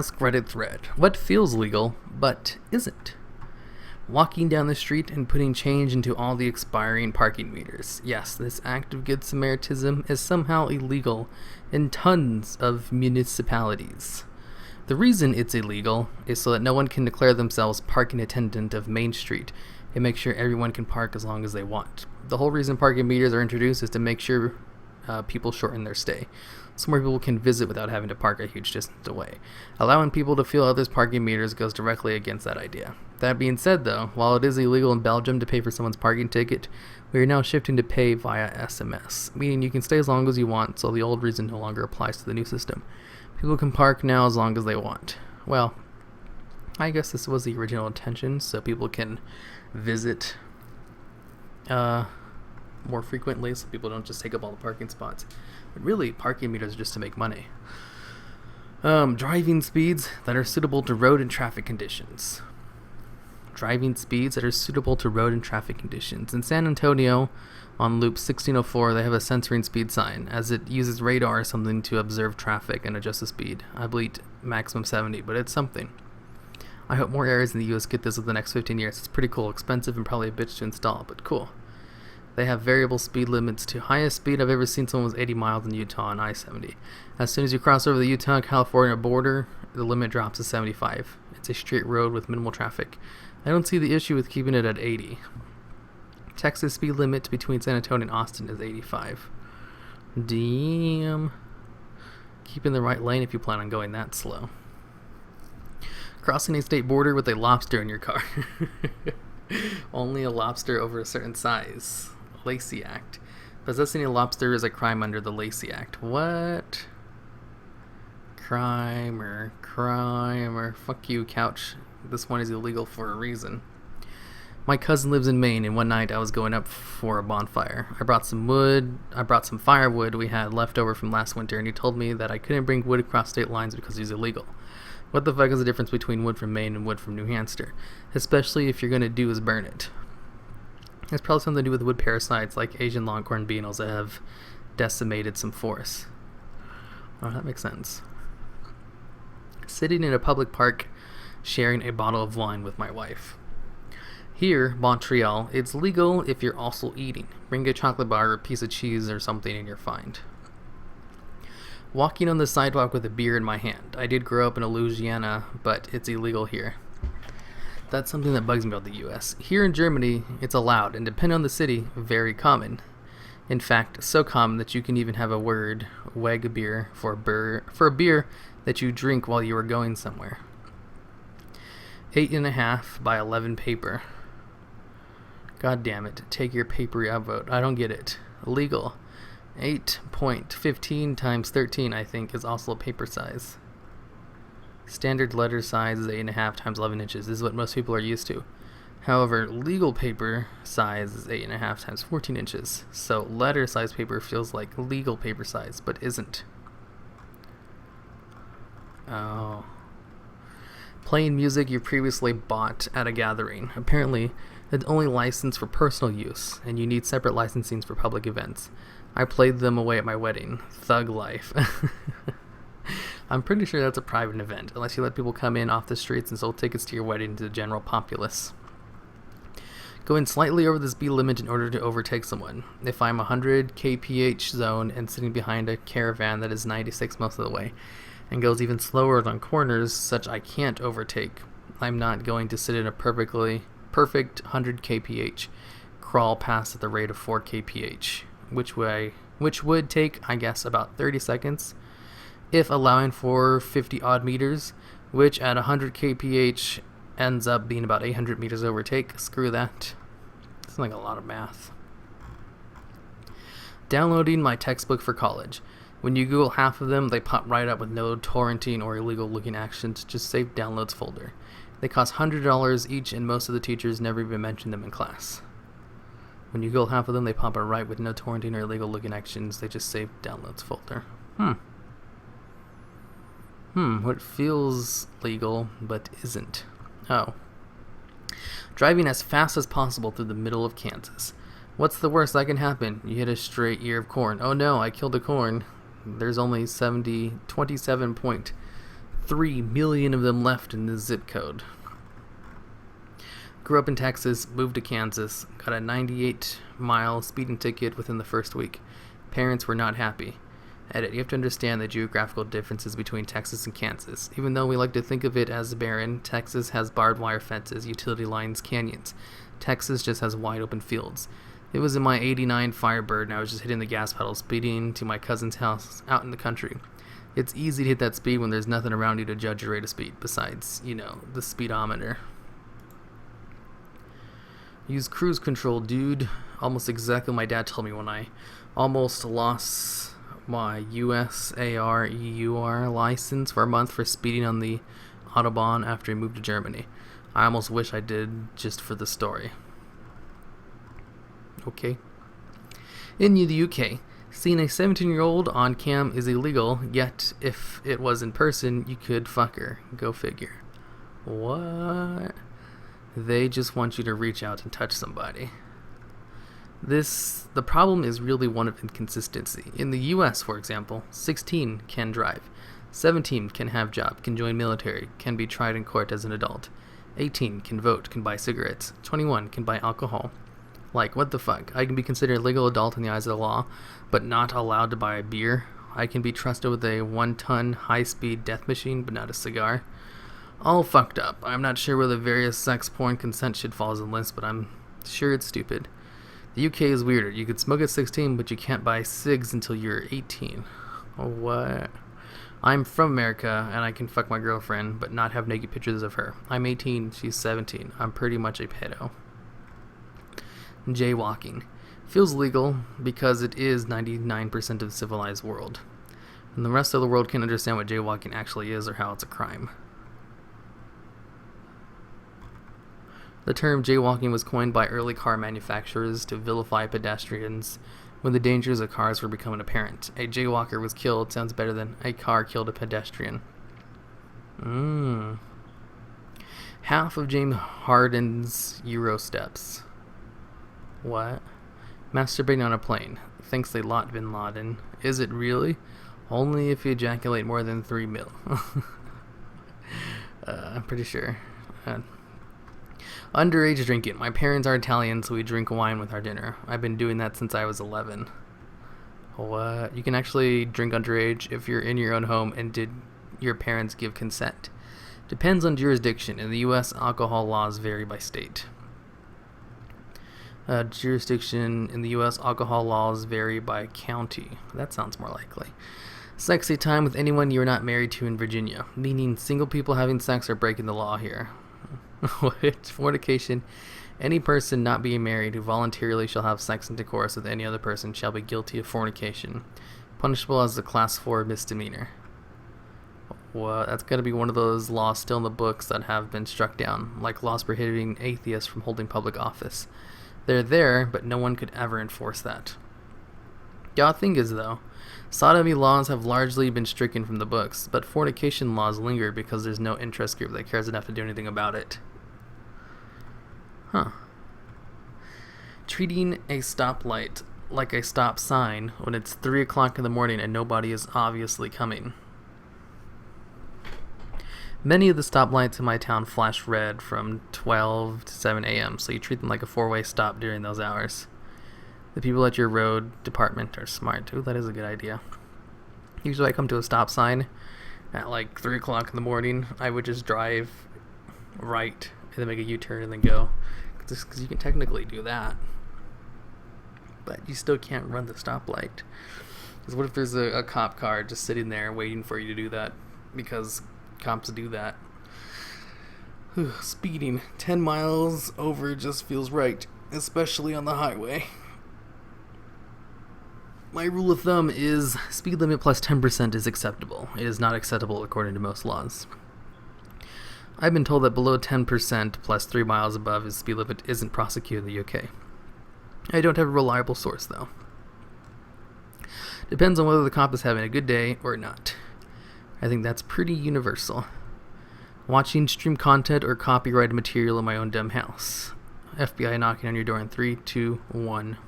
Askreddit thread. What feels legal, but isn't? Walking down the street and putting change into all the expiring parking meters. Yes, this act of good Samaritism is somehow illegal in tons of municipalities. The reason it's illegal is so that no one can declare themselves parking attendant of Main Street and make sure everyone can park as long as they want. The whole reason parking meters are introduced is to make sure people shorten their stay, so more people can visit without having to park a huge distance away. Allowing people to fill others' parking meters goes directly against that idea. That being said, though, while it is illegal in Belgium to pay for someone's parking ticket, we are now shifting to pay via SMS, meaning you can stay as long as you want, so the old reason no longer applies to the new system. People can park now as long as they want. Well, I guess this was the original intention, so people can visit more frequently, so people don't just take up all the parking spots. But really, parking meters are just to make money. Driving speeds that are suitable to road and traffic conditions. Driving speeds that are suitable to road and traffic conditions. In San Antonio, on Loop 1604, they have a censoring speed sign, as it uses radar or something to observe traffic and adjust the speed. I believe maximum 70, but it's something. I hope more areas in the US get this within the next 15 years. It's pretty cool, expensive, and probably a bitch to install, but cool. They have variable speed limits to highest speed I've ever seen someone was 80 miles in Utah on I-70. As soon as you cross over the Utah-California border, the limit drops to 75. It's a straight road with minimal traffic. I don't see the issue with keeping it at 80. Texas speed limit between San Antonio and Austin is 85. Damn. Keep in the right lane if you plan on going that slow. Crossing a state border with a lobster in your car. Only a lobster over a certain size. Lacey Act. Possessing a lobster is a crime under the Lacey Act. What? Crimer. Fuck you, couch. This one is illegal for a reason. My cousin lives in Maine, and one night I was going up for a bonfire. I brought some firewood we had left over from last winter, and he told me that I couldn't bring wood across state lines because it was illegal. What the fuck is the difference between wood from Maine and wood from New Hampshire? Especially if you're gonna do is burn it. It's probably something to do with wood parasites like Asian longhorn beetles that have decimated some forests. Oh, that makes sense. Sitting in a public park, sharing a bottle of wine with my wife. Here, Montreal, it's legal if you're also eating. Bring a chocolate bar or a piece of cheese or something and you're fine. Walking on the sidewalk with a beer in my hand. I did grow up in Louisiana, but it's illegal here. That's something that bugs me about the US. Here in Germany, it's allowed, and depending on the city, very common. In fact, so common that you can even have a word, weg beer, for a beer that you drink while you are going somewhere. 8.5 by 11 paper. God damn it, take your papery vote. I don't get it. Illegal. 8.15 times 13, I think, is also a paper size. Standard letter size is 8.5 times 11 inches. This is what most people are used to. However, legal paper size is 8.5 times 14 inches. So letter size paper feels like legal paper size, but isn't. Oh. Playing music you previously bought at a gathering. Apparently, it's only licensed for personal use, and you need separate licensings for public events. I played them away at my wedding. Thug life. I'm pretty sure that's a private event, unless you let people come in off the streets and sell tickets to your wedding to the general populace. Going slightly over the speed limit in order to overtake someone. If I'm 100 kph zone and sitting behind a caravan that is 96 most of the way, and goes even slower on corners such I can't overtake, I'm not going to sit in a perfect 100 kph, crawl past at the rate of 4 kph. Which would take, I guess, about 30 seconds, if allowing for 50 odd meters, which at 100 kph ends up being about 800 meters overtake. Screw that. It's like a lot of math. Downloading my textbook for college. When you Google half of them, they pop right up with no torrenting or illegal looking actions, just save downloads folder. They cost $100 each, and most of the teachers never even mention them in class. When you Google half of them, they pop it right with no torrenting or illegal looking actions. They just save downloads folder. What feels legal but isn't? Oh. Driving as fast as possible through the middle of Kansas. What's the worst that can happen? You hit a straight ear of corn. Oh no, I killed a corn. There's only 27.3 3 million of them left in this zip code. Grew up in Texas, moved to Kansas, got a 98-mile speeding ticket within the first week. Parents were not happy. Edit, you have to understand the geographical differences between Texas and Kansas. Even though we like to think of it as barren, Texas has barbed wire fences, utility lines, canyons. Texas just has wide open fields. It was in my 89 Firebird and I was just hitting the gas pedal, speeding to my cousin's house out in the country. It's easy to hit that speed when there's nothing around you to judge your rate of speed, besides, the speedometer. Use cruise control, dude. Almost exactly what my dad told me when I almost lost my USAR license for a month for speeding on the Autobahn after he moved to Germany. I almost wish I did just for the story. Okay. In the UK, seeing a 17-year-old on cam is illegal, yet if it was in person, you could fuck her. Go figure. What? They just want you to reach out and touch somebody. The problem is really one of inconsistency. In the US, for example, 16 can drive, 17 can have job, can join military, can be tried in court as an adult, 18 can vote, can buy cigarettes, 21 can buy alcohol. Like, what the fuck? I can be considered a legal adult in the eyes of the law, but not allowed to buy a beer. I can be trusted with a 1-ton high-speed death machine, but not a cigar. All fucked up. I'm not sure where the various sex porn consent shit falls in the list, but I'm sure it's stupid. The UK is weirder. You could smoke at 16, but you can't buy cigs until you're 18. Oh, what? I'm from America, and I can fuck my girlfriend, but not have naked pictures of her. I'm 18, she's 17. I'm pretty much a pedo. Jaywalking. Feels legal because it is 99% of the civilized world. And the rest of the world can't understand what jaywalking actually is or how it's a crime. The term jaywalking was coined by early car manufacturers to vilify pedestrians when the dangers of cars were becoming apparent. A jaywalker was killed sounds better than a car killed a pedestrian. Half of James Harden's Euro steps. What? Masturbating on a plane. Thanks a lot, Bin Laden. Is it really? Only if you ejaculate more than 3 mil. I'm pretty sure. Underage drinking. My parents are Italian, so we drink wine with our dinner. I've been doing that since I was 11. What? You can actually drink underage if you're in your own home and did your parents give consent. Depends on jurisdiction. In the U.S., alcohol laws vary by state. Jurisdiction in the U.S., alcohol laws vary by county. That sounds more likely. Sexy time with anyone you are not married to in Virginia, meaning single people having sex are breaking the law here. What? Fornication. Any person not being married who voluntarily shall have sex intercourse with any other person shall be guilty of fornication, punishable as a class 4 misdemeanor. Well, that's got to be one of those laws still in the books that have been struck down, like laws prohibiting atheists from holding public office. They're there, but no one could ever enforce that. The odd thing is, though, sodomy laws have largely been stricken from the books, but fornication laws linger because there's no interest group that cares enough to do anything about it. Treating a stoplight like a stop sign when it's 3 o'clock in the morning and nobody is obviously coming. Many of the stoplights in my town flash red from 12 to 7 a.m., so you treat them like a 4-way stop during those hours. The people at your road department are smart. Ooh, that is a good idea. Usually I come to a stop sign at like 3 o'clock in the morning. I would just drive right and then make a U-turn and then go. Because you can technically do that. But you still can't run the stoplight. Because what if there's a cop car just sitting there waiting for you to do that? Because cops do that. Speeding 10 miles over just feels right, especially on the highway. My rule of thumb is speed limit plus 10% is acceptable. It is not acceptable according to most laws. I've been told that below 10% plus 3 miles above his speed limit isn't prosecuted in the UK. I don't have a reliable source, though. Depends on whether the cop is having a good day or not. I think that's pretty universal. Watching stream content or copyrighted material in my own dumb house. FBI knocking on your door in 3, 2, 1.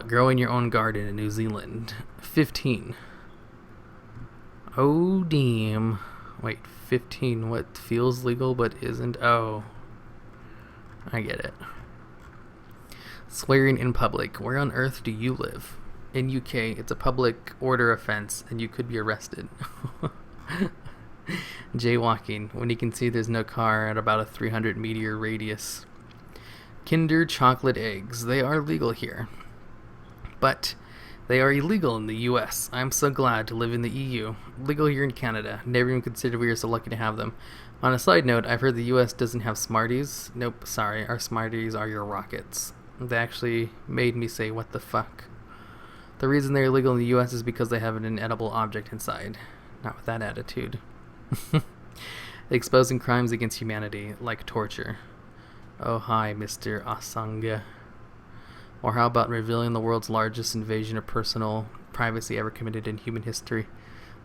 Growing your own garden in New Zealand. 15. Oh, damn. Wait, 15. What feels legal but isn't? Oh, I get it. Swearing in public. Where on earth do you live? In UK, it's a public order offense and you could be arrested. Jaywalking. When you can see there's no car at about a 300 meter radius. Kinder chocolate eggs. They are legal here. But they are illegal in the US. I'm so glad to live in the EU. Legal here in Canada. Never even considered we were so lucky to have them. On a side note, I've heard the US doesn't have Smarties. Nope, sorry. Our Smarties are your rockets. They actually made me say, what the fuck? The reason they're illegal in the US is because they have an inedible object inside. Not with that attitude. Exposing crimes against humanity, like torture. Oh hi, Mr. Assange. Or how about revealing the world's largest invasion of personal privacy ever committed in human history?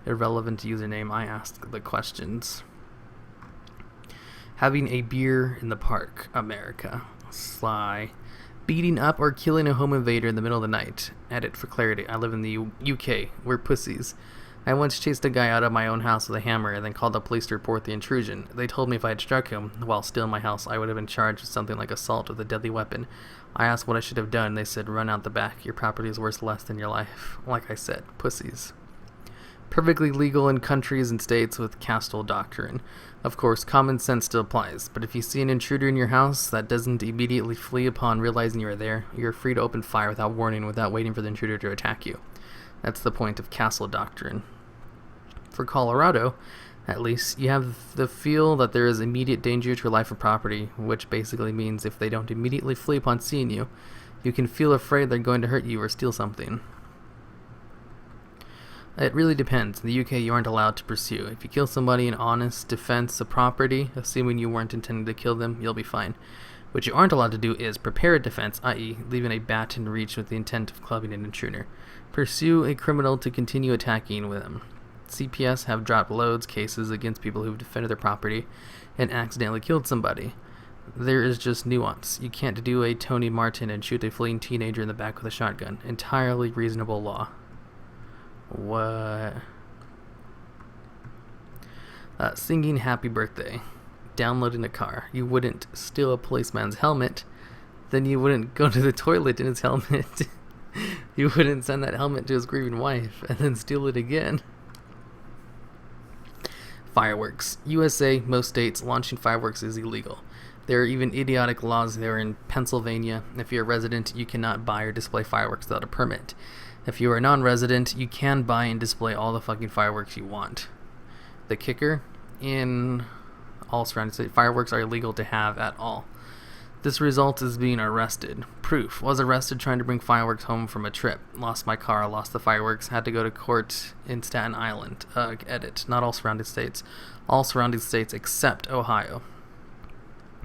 Irrelevant username, I ask the questions. Having a beer in the park, America. Sly. Beating up or killing a home invader in the middle of the night. Edit for clarity, I live in the UK. We're pussies. I once chased a guy out of my own house with a hammer and then called the police to report the intrusion. They told me if I had struck him while still in my house, I would have been charged with something like assault with a deadly weapon. I asked what I should have done. They said, run out the back. Your property is worth less than your life. Like I said, pussies. Perfectly legal in countries and states with castle doctrine. Of course, common sense still applies, but if you see an intruder in your house that doesn't immediately flee upon realizing you are there, you're free to open fire without warning, without waiting for the intruder to attack you. That's the point of castle doctrine. For Colorado, at least, you have the feel that there is immediate danger to your life or property, which basically means if they don't immediately flee upon seeing you, you can feel afraid they're going to hurt you or steal something. It really depends. In the UK, you aren't allowed to pursue. If you kill somebody in honest defense of property, assuming you weren't intending to kill them, you'll be fine. What you aren't allowed to do is prepare a defense, i.e., leaving a bat in reach with the intent of clubbing an intruder. Pursue a criminal to continue attacking with them. CPS have dropped loads cases against people who've defended their property and accidentally killed somebody. There is just nuance. You can't do a Tony Martin and shoot a fleeing teenager in the back with a shotgun. Entirely reasonable law. What? Singing happy birthday. Downloading a car. You wouldn't steal a policeman's helmet. Then you wouldn't go to the toilet in his helmet. You wouldn't send that helmet to his grieving wife and then steal it again. Fireworks. USA, most states, launching fireworks is illegal. There are even idiotic laws there in Pennsylvania. If you're a resident, you cannot buy or display fireworks without a permit. If you are a non-resident, you can buy and display all the fucking fireworks you want. The kicker, in all surrounding states, fireworks are illegal to have at all. This result is being arrested. Proof. Was arrested trying to bring fireworks home from a trip. Lost my car, lost the fireworks, had to go to court in Staten Island. Edit. Not all surrounding states. All surrounding states except Ohio.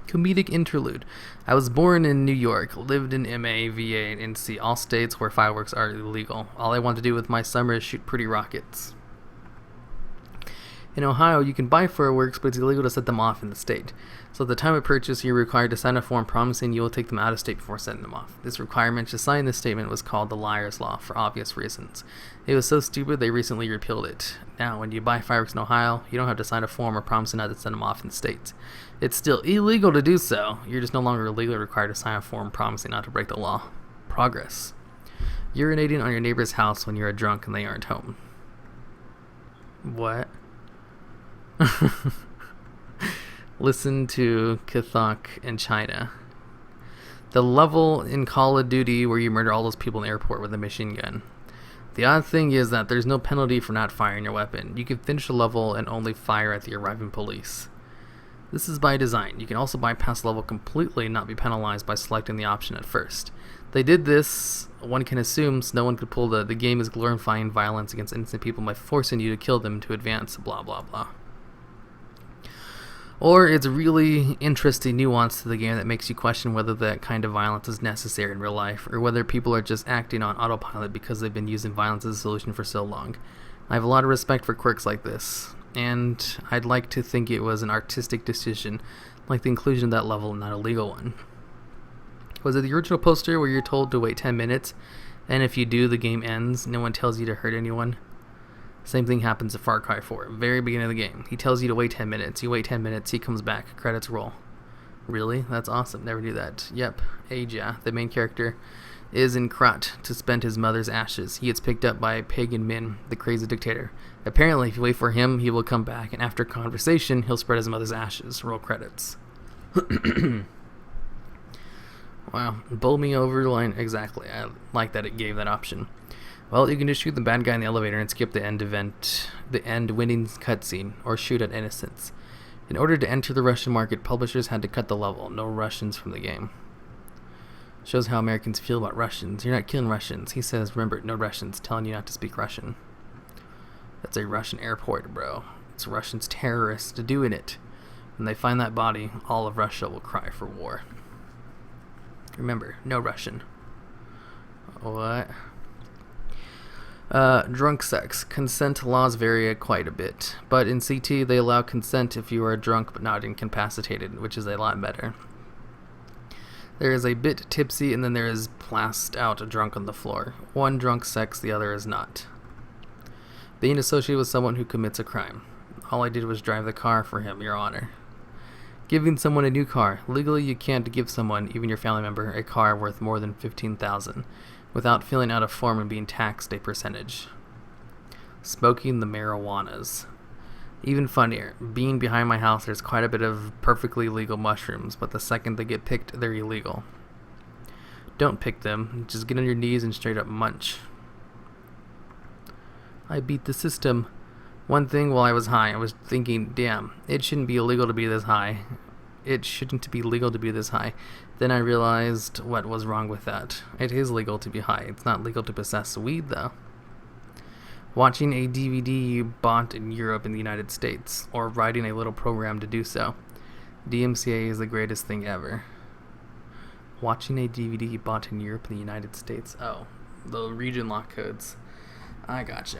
Comedic interlude. I was born in New York, lived in MA, VA, and NC, all states where fireworks are illegal. All I want to do with my summer is shoot pretty rockets. In Ohio, you can buy fireworks, but it's illegal to set them off in the state. So at the time of purchase, you're required to sign a form promising you will take them out of state before setting them off. This requirement to sign this statement was called the liar's law for obvious reasons. It was so stupid they recently repealed it. Now, when you buy fireworks in Ohio, you don't have to sign a form or promising not to send them off in the states. It's still illegal to do so. You're just no longer legally required to sign a form promising not to break the law. Progress. Urinating on your neighbor's house when you're drunk and they aren't home. What? Listen to Kathok in China. The level in Call of Duty where you murder all those people in the airport with a machine gun. The odd thing is that there's no penalty for not firing your weapon. You can finish the level and only fire at the arriving police. This is by design. You can also bypass the level completely and not be penalized by selecting the option at first. They did this, one can assume, so no one could pull the game is glorifying violence against innocent people by forcing you to kill them to advance, blah blah blah. Or it's really interesting nuance to the game that makes you question whether that kind of violence is necessary in real life, or whether people are just acting on autopilot because they've been using violence as a solution for so long. I have a lot of respect for quirks like this, and I'd like to think it was an artistic decision, like the inclusion of that level and not a legal one. Was it the original poster where you're told to wait 10 minutes, and if you do, the game ends, no one tells you to hurt anyone? Same thing happens to Far Cry 4, very beginning of the game. He tells you to wait 10 minutes. You wait 10 minutes, he comes back, credits roll. Really? That's awesome. Never knew that. Yep. Age, yeah. The main character is in Krat to spend his mother's ashes. He gets picked up by Pagan Min, the crazy dictator. Apparently, if you wait for him, he will come back, and after conversation, he'll spread his mother's ashes. Roll credits. Wow. Bowl me over the line. Exactly. I like that it gave that option. Well, you can just shoot the bad guy in the elevator and skip the end winning cutscene, or shoot at innocents. In order to enter the Russian market, publishers had to cut the level. No Russians from the game. Shows how Americans feel about Russians. You're not killing Russians. He says, remember, no Russians, telling you not to speak Russian. That's a Russian airport, bro. It's Russians terrorists doing it. When they find that body, all of Russia will cry for war. Remember, no Russian. What? Drunk sex. Consent laws vary quite a bit, but in CT they allow consent if you are drunk but not incapacitated, which is a lot better. There is a bit tipsy and then there is passed out drunk on the floor. One drunk sex, the other is not. Being associated with someone who commits a crime. All I did was drive the car for him, Your Honor. Giving someone a new car. Legally you can't give someone, even your family member, a car worth more than $15,000. Without filling out a form and being taxed a percentage. Smoking the marijuanas. Even funnier, being behind my house, there's quite a bit of perfectly legal mushrooms, but the second they get picked, they're illegal. Don't pick them, just get on your knees and straight up munch. I beat the system. One thing while I was high, I was thinking, damn, it shouldn't be illegal to be this high. It shouldn't be legal to be this high. Then I realized what was wrong with that. It is legal to be high. It's not legal to possess weed, though. Watching a DVD you bought in Europe and the United States, or writing a little program to do so. DMCA is the greatest thing ever. Watching a DVD you bought in Europe and the United States. Oh, the region lock codes. I gotcha.